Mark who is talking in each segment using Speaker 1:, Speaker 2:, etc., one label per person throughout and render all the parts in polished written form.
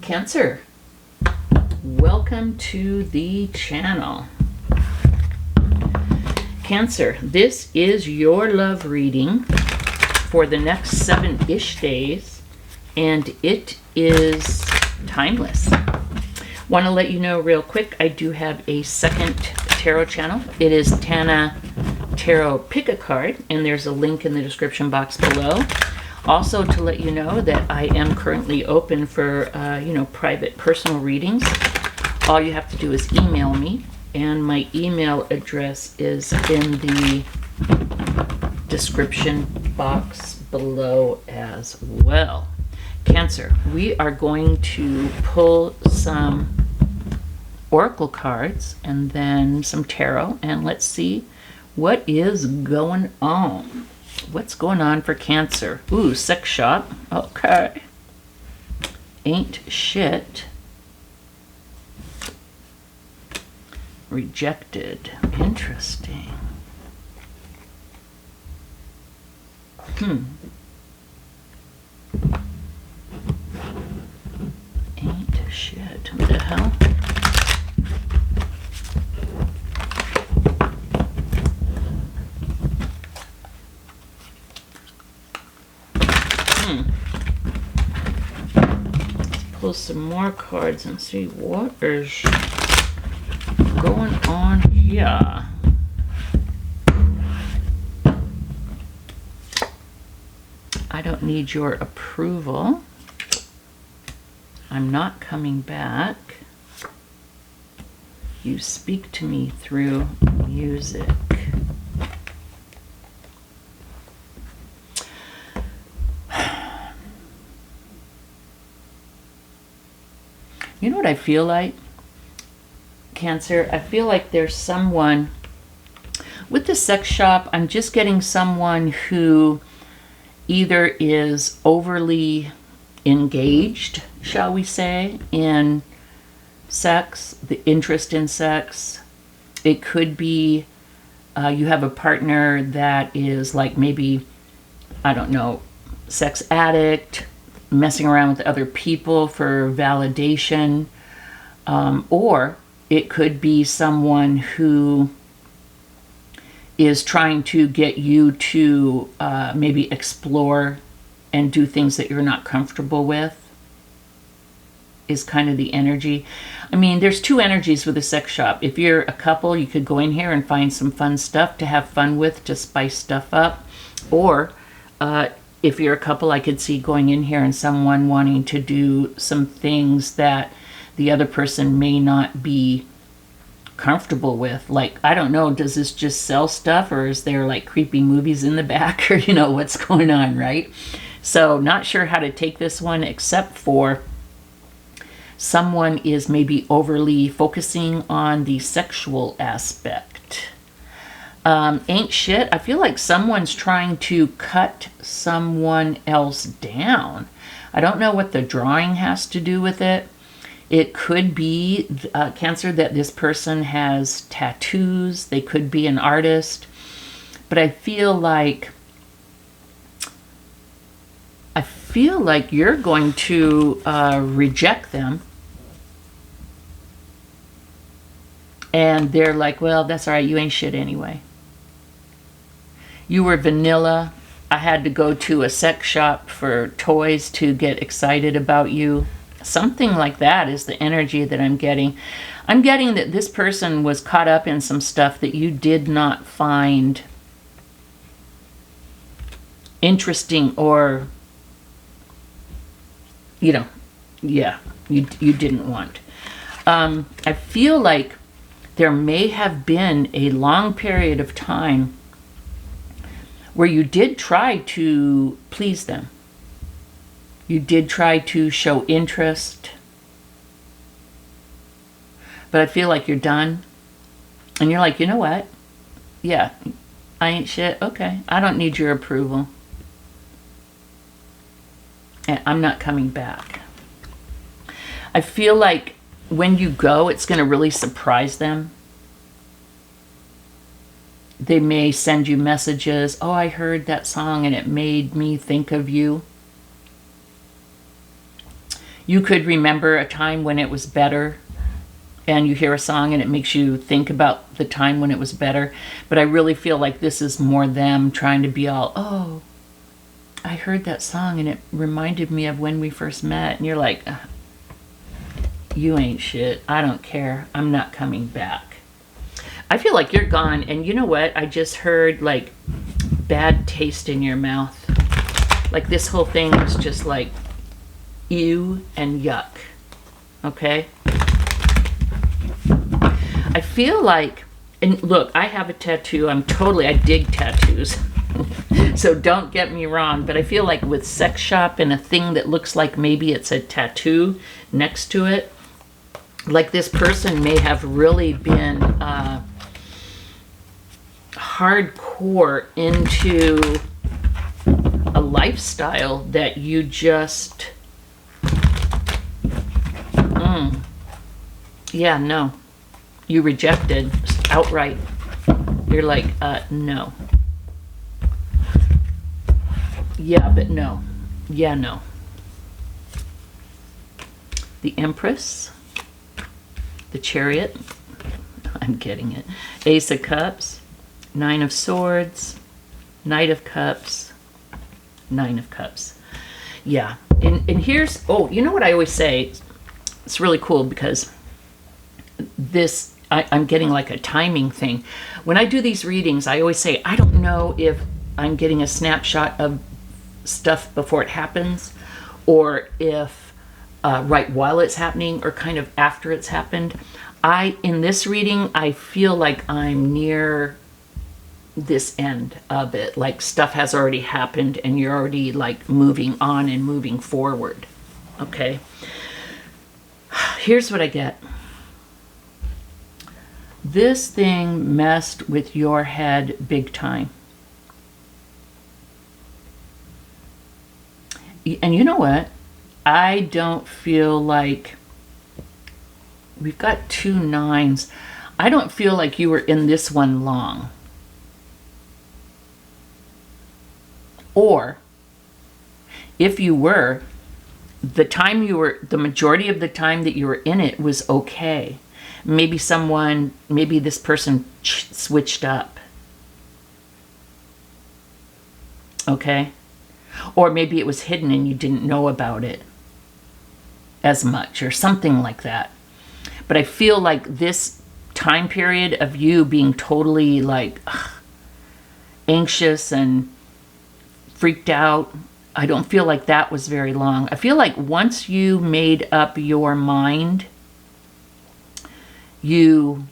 Speaker 1: Cancer, welcome to the channel. Cancer, this is your love reading for the next 7-ish days, and it is timeless. Want to let you know real quick, I do have a second tarot channel. It is Tana Tarot. Pick a card, and there's a link in the description box below. Also, to let you know that I am currently open for, private personal readings. All you have to do is email me, and my email address is in the description box below as well. Cancer, we are going to pull some oracle cards and then some tarot, and let's see what is going on. What's going on for Cancer? Ooh, sex shop. Okay. Ain't shit. Rejected. Interesting. Ain't shit. What the hell? Pull some more cards and see what is going on here. I don't need your approval. I'm not coming back. You speak to me through music. You know what I feel like, Cancer? I feel like there's someone with the sex shop. I'm just getting someone who either is overly engaged, shall we say, in sex, the interest in sex. It could be you have a partner that is like maybe, I don't know, sex addict, messing around with other people for validation, or it could be someone who is trying to get you to maybe explore and do things that you're not comfortable with, is kind of the energy. I mean, there's two energies with a sex shop. If you're a couple, you could go in here and find some fun stuff to have fun with, to spice stuff up. Or if you're a couple, I could see going in here and someone wanting to do some things that the other person may not be comfortable with. Like, I don't know, does this just sell stuff, or is there like creepy movies in the back, or what's going on, right? So not sure how to take this one, except for someone is maybe overly focusing on the sexual aspect. Ain't shit. I feel like someone's trying to cut someone else down. I don't know what the drawing has to do with it. It could be, Cancer, that this person has tattoos. They could be an artist. But I feel like you're going to reject them. And they're like, well, that's all right. You ain't shit anyway. You were vanilla. I had to go to a sex shop for toys to get excited about you. Something like that is the energy that I'm getting. I'm getting that this person was caught up in some stuff that you did not find interesting, or, you didn't want. I feel like there may have been a long period of time where you did try to please them. You did try to show interest. But I feel like you're done. And you're like, you know what? Yeah, I ain't shit. Okay, I don't need your approval. And I'm not coming back. I feel like when you go, it's going to really surprise them. They may send you messages. Oh, I heard that song and it made me think of you. You could remember a time when it was better, and you hear a song and it makes you think about the time when it was better. But I really feel like this is more them trying to be all, oh, I heard that song and it reminded me of when we first met. And you're like, you ain't shit. I don't care. I'm not coming back. I feel like you're gone. And you know what? I just heard like bad taste in your mouth. Like this whole thing was just like ew and yuck. Okay? I feel like, and look, I have a tattoo. I dig tattoos. So don't get me wrong, but I feel like with sex shop and a thing that looks like maybe it's a tattoo next to it, like this person may have really been hardcore into a lifestyle that you just, yeah, no. You rejected outright. You're like, no. Yeah, but no. Yeah, no. The Empress. The Chariot. I'm getting it. Ace of Cups. Nine of Swords. Knight of Cups. Nine of Cups. Yeah. And here's, oh, you know what I always say? It's really cool because this, I'm getting like a timing thing. When I do these readings, I always say, I don't know if I'm getting a snapshot of stuff before it happens, or if right while it's happening, or kind of after it's happened. In this reading, I feel like I'm near this end of it. Like stuff has already happened and you're already like moving on and moving forward. Okay. Here's what I get. This thing messed with your head big time. And you know what? I don't feel like, we've got 2 9s. I don't feel like you were in this one long. Or if you were, the majority of the time that you were in it was okay. Maybe this person switched up. Okay? Or maybe it was hidden and you didn't know about it as much or something like that. But I feel like this time period of you being totally like anxious and freaked out, I don't feel like that was very long. I feel like once you made up your mind, you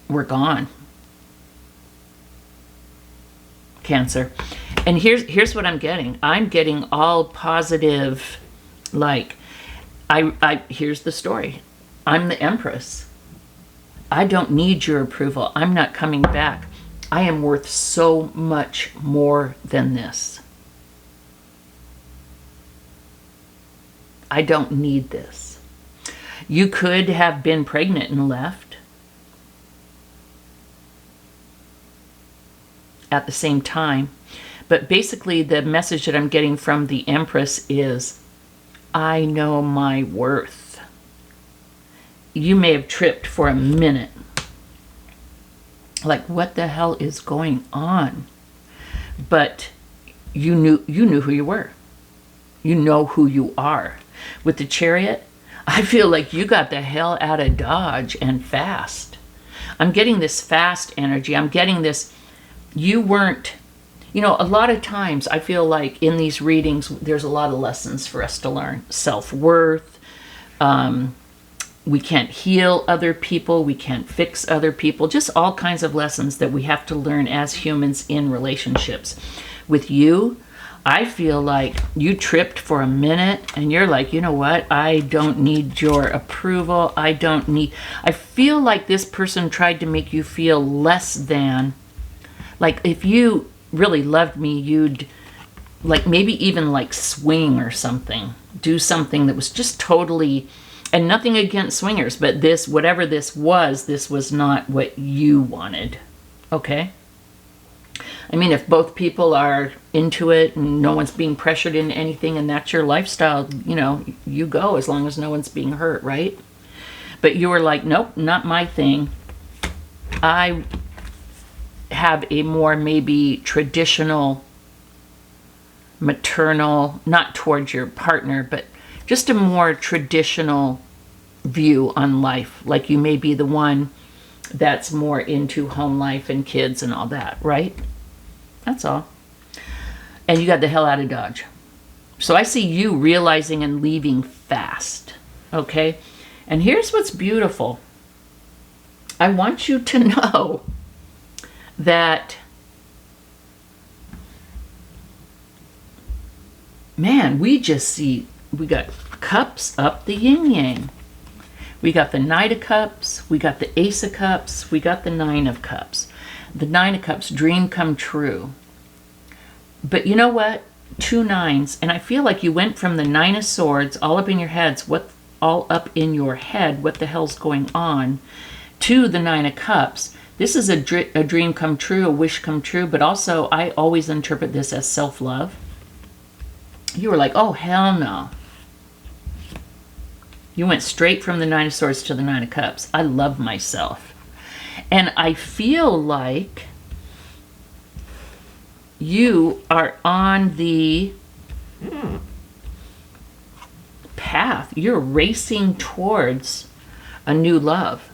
Speaker 1: were gone. Cancer. And here's what I'm getting. I'm getting all positive, like, here's the story. I'm the Empress. I don't need your approval. I'm not coming back. I am worth so much more than this. I don't need this. You could have been pregnant and left. At the same time. But basically the message that I'm getting from the Empress is, I know my worth. You may have tripped for a minute. Like, what the hell is going on? But you knew who you were. You know who you are. With the Chariot, I feel like you got the hell out of Dodge and fast. I'm getting this fast energy. I'm getting this, you weren't, a lot of times I feel like in these readings, there's a lot of lessons for us to learn. Self-worth. We can't heal other people. We can't fix other people. Just all kinds of lessons that we have to learn as humans in relationships. With you, I feel like you tripped for a minute and you're like, you know what? I don't need your approval. I feel like this person tried to make you feel less than. Like if you really loved me, you'd like maybe even like swing or something. Do something that was just totally, and nothing against swingers, but this, whatever this was not what you wanted. Okay? I mean, if both people are into it and no one's being pressured into anything and that's your lifestyle, you know, you go as long as no one's being hurt, right? But you were like, nope, not my thing. I have a more maybe traditional, maternal, not towards your partner, but just a more traditional view on life. Like you may be the one that's more into home life and kids and all that, right? That's all. And you got the hell out of Dodge. So I see you realizing and leaving fast, okay? And here's what's beautiful. I want you to know that, man, we got cups up the yin-yang. We got the Knight of Cups, we got the Ace of Cups, we got the Nine of Cups. The Nine of Cups, dream come true. But you know what? 2 nines, and I feel like you went from the Nine of Swords, all up in your head, what the hell's going on, to the Nine of Cups. This is a dream come true, a wish come true, but also I always interpret this as self-love. You were like, oh, hell no. You went straight from the Nine of Swords to the Nine of Cups. I love myself. And I feel like you are on the path. You're racing towards a new love.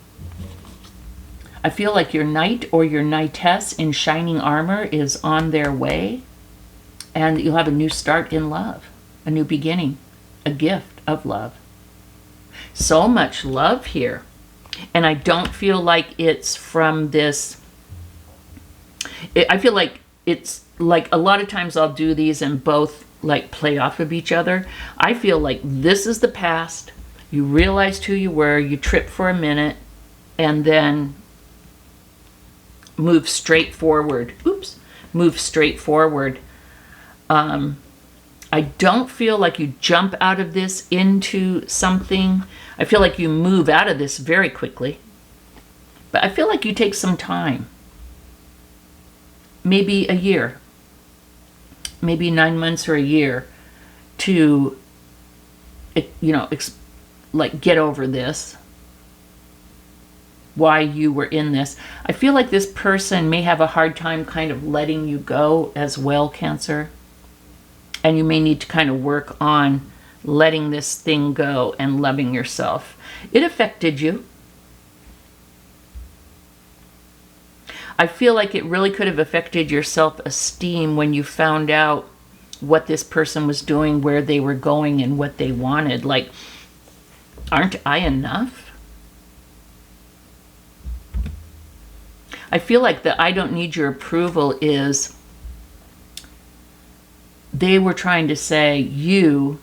Speaker 1: I feel like your knight or your knightess in shining armor is on their way, and you'll have a new start in love, a new beginning, a gift of love. So much love here. And I don't feel like it's from this. I feel like it's like a lot of times I'll do these and both like play off of each other. I feel like this is the past. You realized who you were, you tripped for a minute, and then move straight forward. Oops. Move straight forward. I don't feel like you jump out of this into something. I feel like you move out of this very quickly. But I feel like you take some time. Maybe a year. Maybe 9 months or a year to, you know, like get over this. Why you were in this. I feel like this person may have a hard time kind of letting you go as well, Cancer. And you may need to kind of work on letting this thing go and loving yourself. It affected you. I feel like it really could have affected your self-esteem when you found out what this person was doing, where they were going, and what they wanted. Like, aren't I enough? I feel like the I don't need your approval is they were trying to say you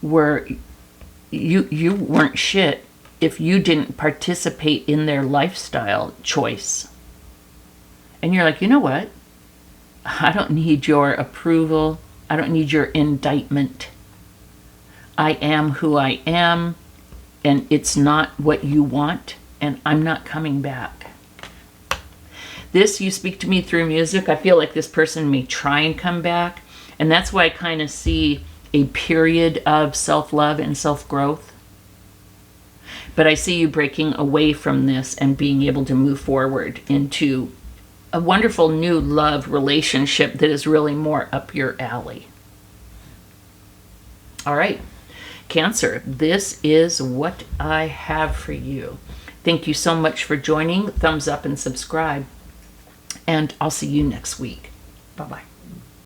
Speaker 1: weren't shit if you didn't participate in their lifestyle choice. And you're like, you know what? I don't need your approval. I don't need your indictment. I am who I am, and it's not what you want, and I'm not coming back. This, you speak to me through music. I feel like this person may try and come back. And that's why I kind of see a period of self-love and self-growth. But I see you breaking away from this and being able to move forward into a wonderful new love relationship that is really more up your alley. All right, Cancer, this is what I have for you. Thank you so much for joining. Thumbs up and subscribe. And I'll see you next week. Bye-bye.